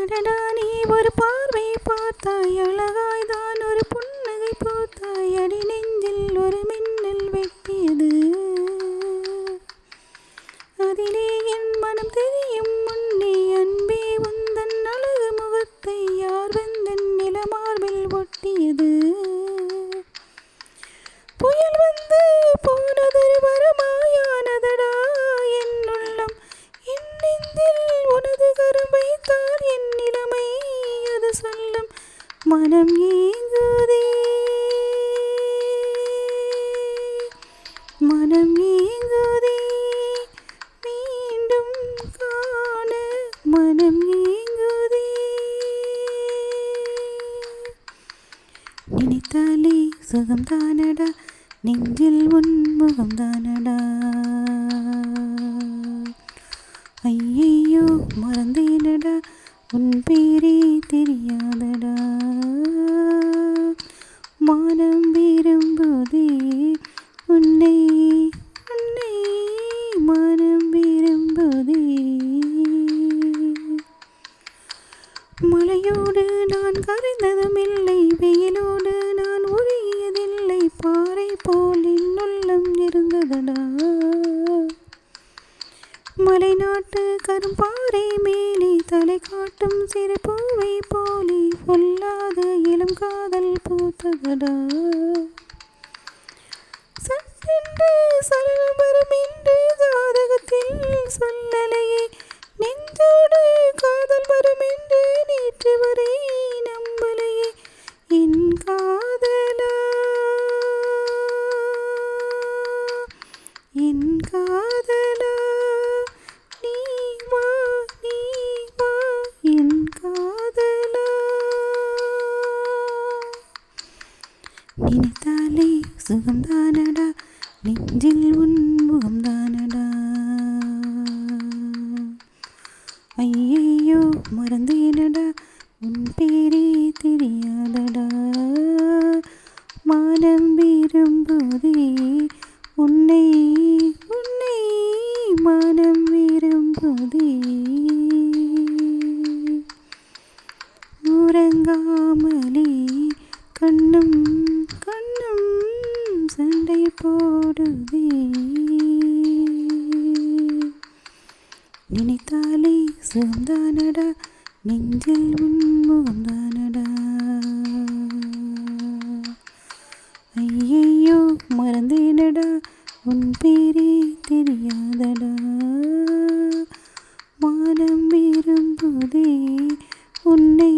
அடடா நீ ஒரு பார்வை பார்த்தாய், அழகாய்தான் ஒரு புன்னகை பூத்தாய், அடி நெஞ்சில் ஒரு மின்னல் வெட்டியது. அதிலே என் மனம் தெரியும் முன்னே, அன்பே உந்தன் அழகு முகத்தை யார் வந்தன் நிலமார்பில் ஒட்டியது. புயல் வந்து போனதொரு வரமாயானதடா என் உள்ளம், என் நெஞ்சில் உனது கரம் வைத்தார் என் நிலைமை அது சொல்லும். மனம் ஏங்குதே, மனம் ஏங்குதே, மீண்டும் காண மனம் ஏங்குதே. நினைத்தாலே சுகம்தானடா, நெஞ்சில் உன் முகம்தானடா. ஐயையோ மறந்தேனடா, உன் பேரே தெரியாதடா. மானம் விரும்புதே உன்னை, உன்னை மானம் விரும்புதே. மழையோடு நான் கரைந்ததும் இல்லை, வெயிலோடு நான் உருகியதில்லை, பாறை போல் என் உள்ளம் இருந்ததடா. மலைநாட்டு கரும்பாறை மேலே தலை காட்டும் சிறு பூவை போலே பொல்லாத இளம் காதல் பூத்ததடா. சட்டென்று சலனம் வரும் என்று ஜாதகத்தில் சொல்லலையே, நெஞ்சோடு காதல் வரும் என்று நேற்று வரை நம்பலையே. என் காதலா, என் காதலா, நீ வா, நீ வா, என் காதலா. நினைத்தாலே சுகம்தானடா, நெஞ்சில் உன் முகம்தானடா. ஐயையோ மறந்தேனடா, உன் பேரே தெரியாதடா. மானம் விரும்புதே உன்னை, உன்னை மானம் விரும்புதே. உறங்காமலே கண்ணும் கண்ணும் சண்டை போடுதே. நினைத்தாலே சுகம்தானடா, நெஞ்சில் உன் முகம்தானடா. ஐயையோ மறந்தேனடா, உன் பேரே தெரியாதடா. மானம் விரும்புதே உன்னை,